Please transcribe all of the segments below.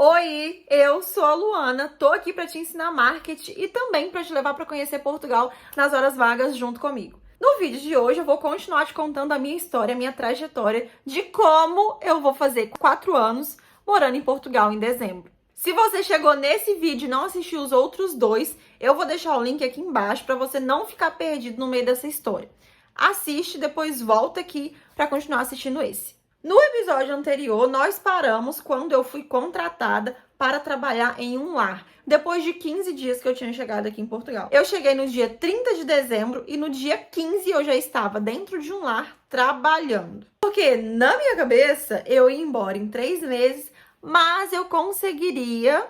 Oi, eu sou a Luana, tô aqui para te ensinar marketing e também para te levar para conhecer Portugal nas horas vagas junto comigo. No vídeo de hoje eu vou continuar te contando a minha história, a minha trajetória de como eu vou fazer 4 anos morando em Portugal em dezembro. Se você chegou nesse vídeo e não assistiu os outros 2, eu vou deixar o link aqui embaixo para você não ficar perdido no meio dessa história. Assiste, depois volta aqui para continuar assistindo esse. No episódio anterior, nós paramos quando eu fui contratada para trabalhar em um lar, depois de 15 dias que eu tinha chegado aqui em Portugal. Eu cheguei no dia 30 de dezembro e no dia 15 eu já estava dentro de um lar trabalhando. Porque na minha cabeça eu ia embora em 3 meses, mas eu conseguiria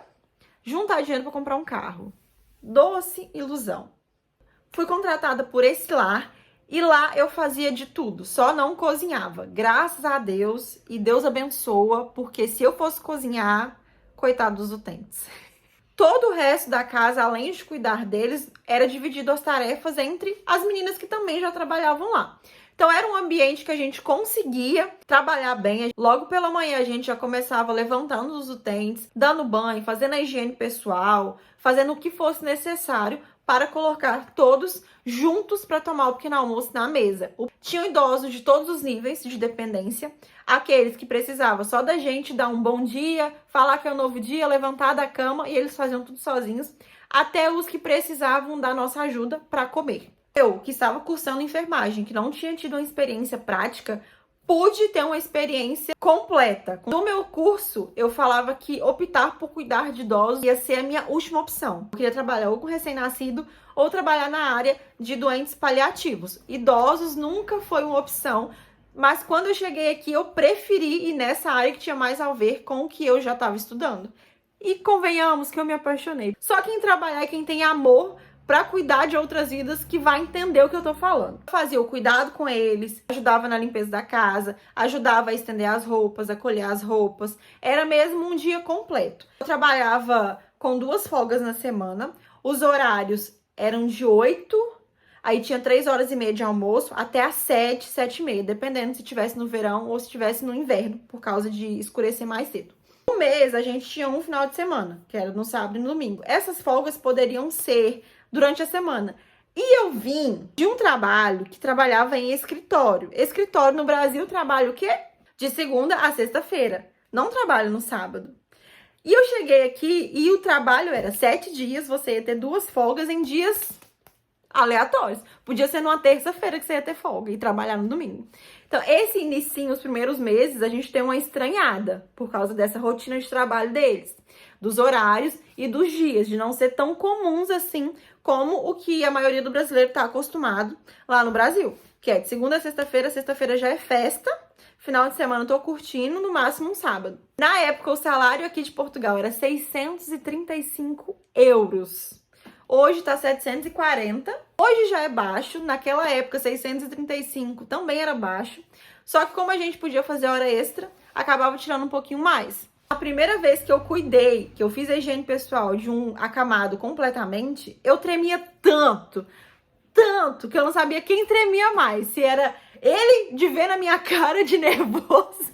juntar dinheiro para comprar um carro. Doce ilusão. Fui contratada por esse lar. E lá eu fazia de tudo, só não cozinhava. Graças a Deus, e Deus abençoa, porque se eu fosse cozinhar, coitado dos utentes. Todo o resto da casa, além de cuidar deles, era dividido as tarefas entre as meninas que também já trabalhavam lá. Então era um ambiente que a gente conseguia trabalhar bem. Logo pela manhã a gente já começava levantando os utentes, dando banho, fazendo a higiene pessoal, fazendo o que fosse necessário para colocar todos juntos para tomar o pequeno almoço na mesa. Tinham idosos de todos os níveis de dependência, aqueles que precisavam só da gente dar um bom dia, falar que é um novo dia, levantar da cama e eles faziam tudo sozinhos, até os que precisavam da nossa ajuda para comer. Eu, que estava cursando enfermagem, que não tinha tido uma experiência prática, pude ter uma experiência completa. No meu curso, eu falava que optar por cuidar de idosos ia ser a minha última opção. Eu queria trabalhar ou com recém-nascido ou trabalhar na área de doentes paliativos. Idosos nunca foi uma opção, mas quando eu cheguei aqui, eu preferi ir nessa área que tinha mais a ver com o que eu já estava estudando. E convenhamos que eu me apaixonei. Só quem trabalhar é quem tem amor para cuidar de outras vidas que vai entender o que eu tô falando. Eu fazia o cuidado com eles, ajudava na limpeza da casa, ajudava a estender as roupas, a colher as roupas. Era mesmo um dia completo. Eu trabalhava com 2 folgas na semana. Os horários eram de 8, aí tinha 3 horas e meia de almoço, até às 7, 7 e meia, dependendo se tivesse no verão ou se tivesse no inverno, por causa de escurecer mais cedo. No mês, a gente tinha um final de semana, que era no sábado e no domingo. Essas folgas poderiam ser durante a semana. E eu vim de um trabalho que trabalhava em escritório. Escritório no Brasil trabalha o quê? De segunda a sexta-feira. Não trabalho no sábado. E eu cheguei aqui e o trabalho era 7 dias, você ia ter 2 folgas em dias aleatórios. Podia ser numa terça-feira que você ia ter folga e trabalhar no domingo. Então, esse inicinho, os primeiros meses, a gente tem uma estranhada por causa dessa rotina de trabalho deles, dos horários e dos dias, de não ser tão comuns assim como o que a maioria do brasileiro está acostumado lá no Brasil, que é de segunda a sexta-feira já é festa, final de semana eu tô curtindo, no máximo um sábado. Na época, o salário aqui de Portugal era 635 euros. Hoje tá 740. Hoje já é baixo. Naquela época, 635 também era baixo. Só que como a gente podia fazer hora extra, acabava tirando um pouquinho mais. A primeira vez que eu cuidei, que eu fiz a higiene pessoal de um acamado completamente, eu tremia tanto, que eu não sabia quem tremia mais. Se era ele de ver na minha cara de nervoso,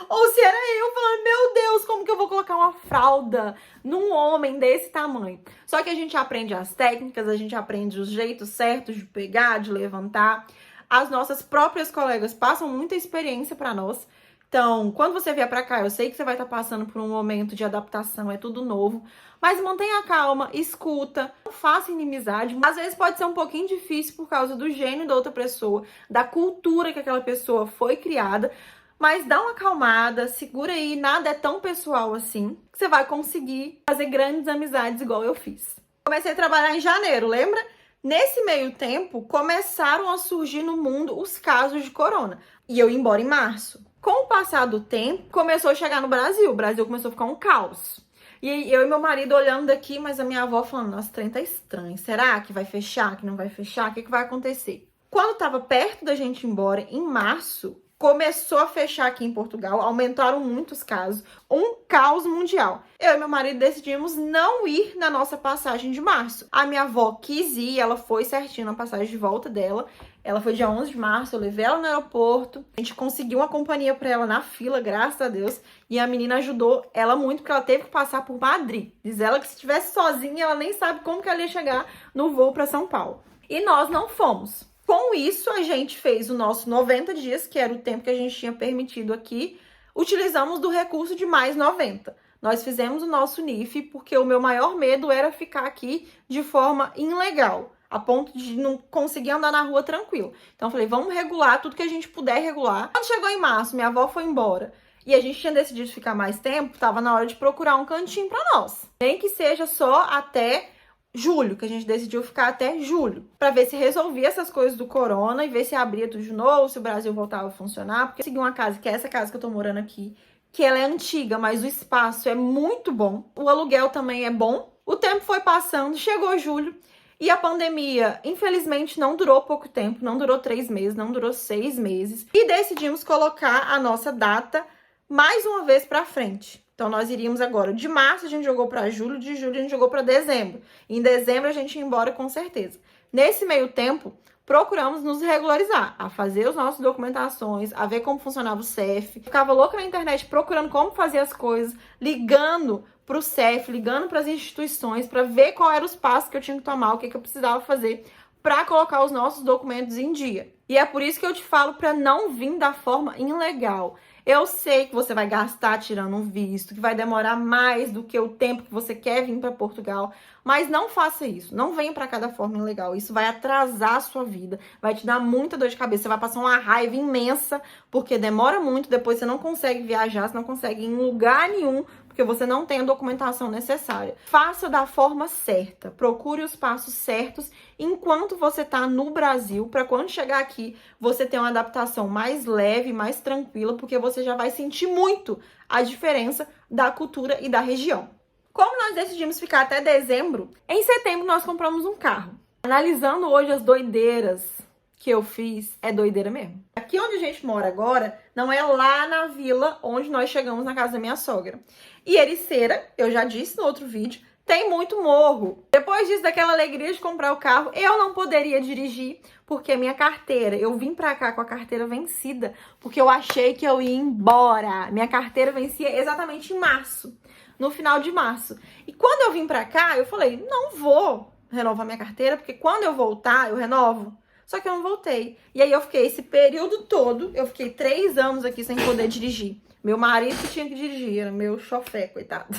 ou se era eu falando, meu Deus, como que eu vou colocar uma fralda num homem desse tamanho? Só que a gente aprende as técnicas, a gente aprende os jeitos certos de pegar, de levantar. As nossas próprias colegas passam muita experiência para nós. Então, quando você vier pra cá, eu sei que você vai estar passando por um momento de adaptação, é tudo novo. Mas mantenha calma, escuta, não faça inimizade. Às vezes pode ser um pouquinho difícil por causa do gênio da outra pessoa, da cultura que aquela pessoa foi criada. Mas dá uma acalmada, segura aí, nada é tão pessoal assim, que você vai conseguir fazer grandes amizades igual eu fiz. Comecei a trabalhar em janeiro, lembra? Nesse meio tempo, começaram a surgir no mundo os casos de corona. E eu ia embora em março. Com o passar do tempo, começou a chegar no Brasil. O Brasil começou a ficar um caos. E eu e meu marido olhando daqui, mas a minha avó falando, nossa, o trem tá estranho. Será que vai fechar, que não vai fechar? O que vai acontecer? Quando tava perto da gente ir embora, em março, começou a fechar aqui em Portugal, aumentaram muitos casos, um caos mundial. Eu e meu marido decidimos não ir na nossa passagem de março. A minha avó quis ir, ela foi certinho na passagem de volta dela, Ela foi dia 11 de março, eu levei ela no aeroporto. A gente conseguiu uma companhia pra ela na fila, graças a Deus. E a menina ajudou ela muito, porque ela teve que passar por Madrid. Diz ela que se estivesse sozinha, ela nem sabe como que ela ia chegar no voo pra São Paulo. E nós não fomos. Com isso, a gente fez o nosso 90 dias, que era o tempo que a gente tinha permitido aqui. Utilizamos do recurso de mais 90. Nós fizemos o nosso NIF, porque o meu maior medo era ficar aqui de forma ilegal, a ponto de não conseguir andar na rua tranquilo. Então, eu falei, vamos regular tudo que a gente puder regular. Quando chegou em março, minha avó foi embora e a gente tinha decidido ficar mais tempo, tava na hora de procurar um cantinho para nós. Nem que seja só até julho, que a gente decidiu ficar até julho, para ver se resolvia essas coisas do corona e ver se abria tudo de novo, se o Brasil voltava a funcionar. Porque eu segui uma casa, que é essa casa que eu tô morando aqui, que ela é antiga, mas o espaço é muito bom. O aluguel também é bom. O tempo foi passando, chegou julho. E a pandemia, infelizmente, não durou pouco tempo, não durou 3 meses, não durou 6 meses. E decidimos colocar a nossa data mais uma vez para frente. Então, nós iríamos agora. De março, a gente jogou para julho, de julho, a gente jogou para dezembro. Em dezembro, a gente ia embora com certeza. Nesse meio tempo, procuramos nos regularizar, a fazer as nossas documentações, a ver como funcionava o CEF. Ficava louca na internet procurando como fazer as coisas, ligando para o CEF, ligando para as instituições, para ver qual eram os passos que eu tinha que tomar, o que eu precisava fazer para colocar os nossos documentos em dia. E é por isso que eu te falo para não vir da forma ilegal. Eu sei que você vai gastar tirando um visto, que vai demorar mais do que o tempo que você quer vir para Portugal, mas não faça isso. Não venha para cá da forma ilegal. Isso vai atrasar a sua vida, vai te dar muita dor de cabeça, você vai passar uma raiva imensa, porque demora muito, depois você não consegue viajar, você não consegue ir em lugar nenhum, porque você não tem a documentação necessária. Faça da forma certa, procure os passos certos enquanto você está no Brasil, para quando chegar aqui, você ter uma adaptação mais leve, mais tranquila, porque você já vai sentir muito a diferença da cultura e da região. Como nós decidimos ficar até dezembro, em setembro nós compramos um carro. Analisando hoje as doideiras que eu fiz, é doideira mesmo. Aqui onde a gente mora agora, não é lá na vila onde nós chegamos na casa da minha sogra. E Ericeira, eu já disse no outro vídeo, tem muito morro. Depois disso, daquela alegria de comprar o carro, eu não poderia dirigir, porque a minha carteira, eu vim pra cá com a carteira vencida, porque eu achei que eu ia embora. Minha carteira vencia exatamente em março, no final de março. E quando eu vim pra cá, eu falei, não vou renovar minha carteira, porque quando eu voltar, eu renovo. Só que eu não voltei. E aí eu fiquei esse período todo, eu fiquei 3 anos aqui sem poder dirigir. Meu marido que tinha que dirigir, era meu chofé, coitado.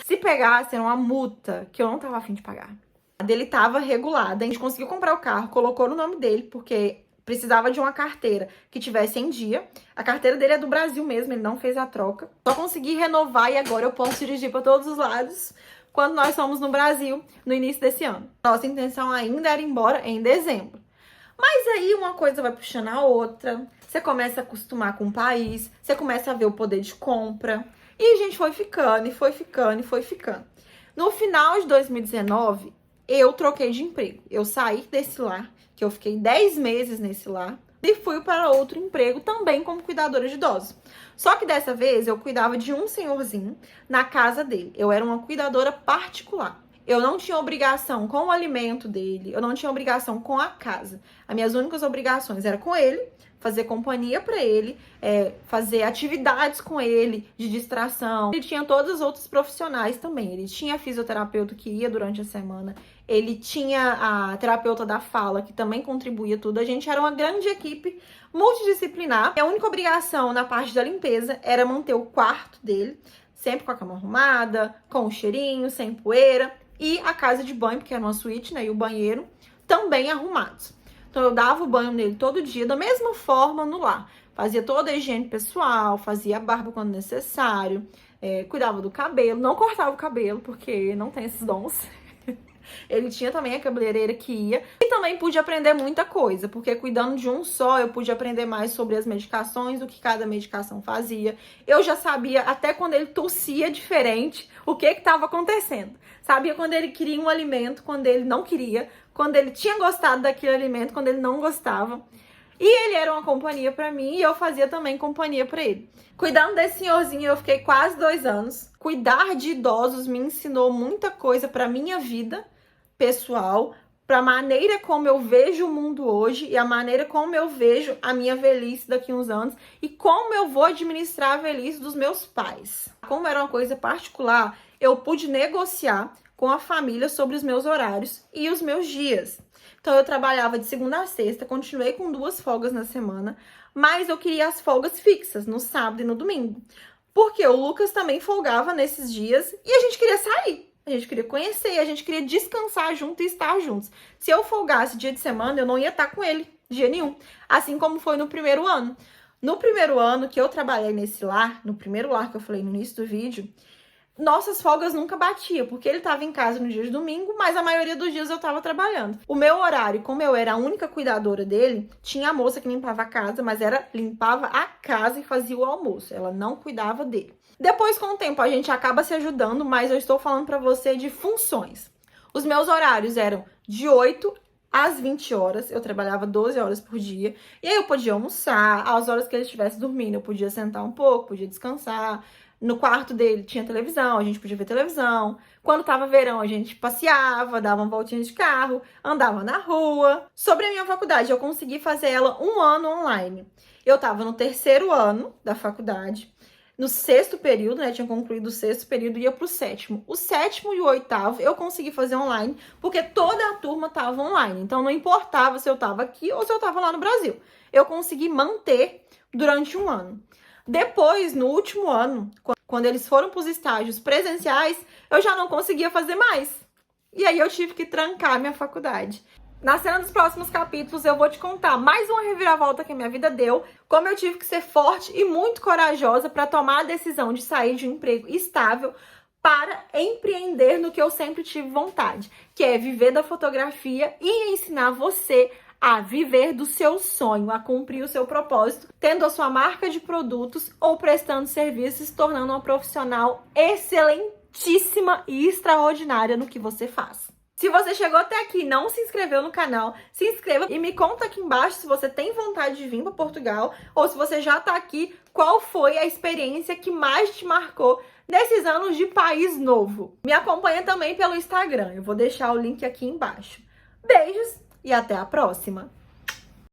Se pegasse, era uma multa que eu não tava afim de pagar. A dele tava regulada, a gente conseguiu comprar o carro, colocou no nome dele, porque precisava de uma carteira que tivesse em dia. A carteira dele é do Brasil mesmo, ele não fez a troca. Só consegui renovar e agora eu posso dirigir para todos os lados quando nós fomos no Brasil no início desse ano. Nossa intenção ainda era ir embora em dezembro. Mas aí uma coisa vai puxando a outra, você começa a acostumar com o país, você começa a ver o poder de compra. E a gente foi ficando, e foi ficando, e foi ficando. No final de 2019, eu troquei de emprego. Eu saí desse lar, que eu fiquei 10 meses nesse lar, e fui para outro emprego também como cuidadora de idosos. Só que dessa vez eu cuidava de um senhorzinho na casa dele. Eu era uma cuidadora particular. Eu não tinha obrigação com o alimento dele, eu não tinha obrigação com a casa. As minhas únicas obrigações eram com ele, fazer companhia para ele, fazer atividades com ele de distração. Ele tinha todos os outros profissionais também. Ele tinha fisioterapeuta que ia durante a semana, ele tinha a terapeuta da fala que também contribuía tudo. A gente era uma grande equipe multidisciplinar. A única obrigação na parte da limpeza era manter o quarto dele sempre com a cama arrumada, com o cheirinho, sem poeira, e a casa de banho, porque era uma suíte, né, e o banheiro também arrumados. Então, eu dava o banho nele todo dia, da mesma forma no lar. Fazia toda a higiene pessoal, fazia a barba quando necessário, cuidava do cabelo, não cortava o cabelo, porque não tem esses dons. Ele tinha também a cabeleireira que ia. E também pude aprender muita coisa, porque cuidando de um só, eu pude aprender mais sobre as medicações, o que cada medicação fazia. Eu já sabia, até quando ele tossia diferente, o que estava acontecendo. Sabia quando ele queria um alimento, quando ele não queria, quando ele tinha gostado daquele alimento, quando ele não gostava. E ele era uma companhia pra mim e eu fazia também companhia pra ele. Cuidando desse senhorzinho, eu fiquei quase 2 anos. Cuidar de idosos me ensinou muita coisa pra minha vida pessoal, para a maneira como eu vejo o mundo hoje e a maneira como eu vejo a minha velhice daqui a uns anos e como eu vou administrar a velhice dos meus pais. Como era uma coisa particular, eu pude negociar com a família sobre os meus horários e os meus dias. Então eu trabalhava de segunda a sexta, continuei com 2 folgas na semana, mas eu queria as folgas fixas, no sábado e no domingo. Porque o Lucas também folgava nesses dias e a gente queria sair. A gente queria conhecer, a gente queria descansar junto e estar juntos. Se eu folgasse dia de semana, eu não ia estar com ele dia nenhum. Assim como foi no primeiro ano. No primeiro ano que eu trabalhei nesse lar, no primeiro lar que eu falei no início do vídeo, nossas folgas nunca batiam, porque ele estava em casa no dia de domingo, mas a maioria dos dias eu estava trabalhando. O meu horário, como eu era a única cuidadora dele, tinha a moça que limpava a casa, mas limpava a casa e fazia o almoço. Ela não cuidava dele. Depois, com o tempo, a gente acaba se ajudando, mas eu estou falando para você de funções. Os meus horários eram de 8 às 20 horas, eu trabalhava 12 horas por dia, e aí eu podia almoçar, às horas que ele estivesse dormindo, eu podia sentar um pouco, podia descansar. No quarto dele tinha televisão, a gente podia ver televisão. Quando tava verão, a gente passeava, dava uma voltinha de carro, andava na rua. Sobre a minha faculdade, eu consegui fazer ela 1 ano online. Eu tava no 3º ano da faculdade, no 6º período, né? Tinha concluído o 6º período e ia pro 7º. O 7º e o 8º eu consegui fazer online, porque toda a turma tava online. Então não importava se eu tava aqui ou se eu tava lá no Brasil. Eu consegui manter durante 1 ano. Depois, no último ano, quando eles foram para os estágios presenciais, eu já não conseguia fazer mais. E aí eu tive que trancar minha faculdade. Na cena dos próximos capítulos, eu vou te contar mais uma reviravolta que a minha vida deu, como eu tive que ser forte e muito corajosa para tomar a decisão de sair de um emprego estável para empreender no que eu sempre tive vontade, que é viver da fotografia e ensinar você a viver do seu sonho, a cumprir o seu propósito, tendo a sua marca de produtos ou prestando serviços, se tornando uma profissional excelentíssima e extraordinária no que você faz. Se você chegou até aqui e não se inscreveu no canal, se inscreva e me conta aqui embaixo se você tem vontade de vir para Portugal ou se você já está aqui, qual foi a experiência que mais te marcou nesses anos de país novo. Me acompanha também pelo Instagram, eu vou deixar o link aqui embaixo. Beijos! E até a próxima!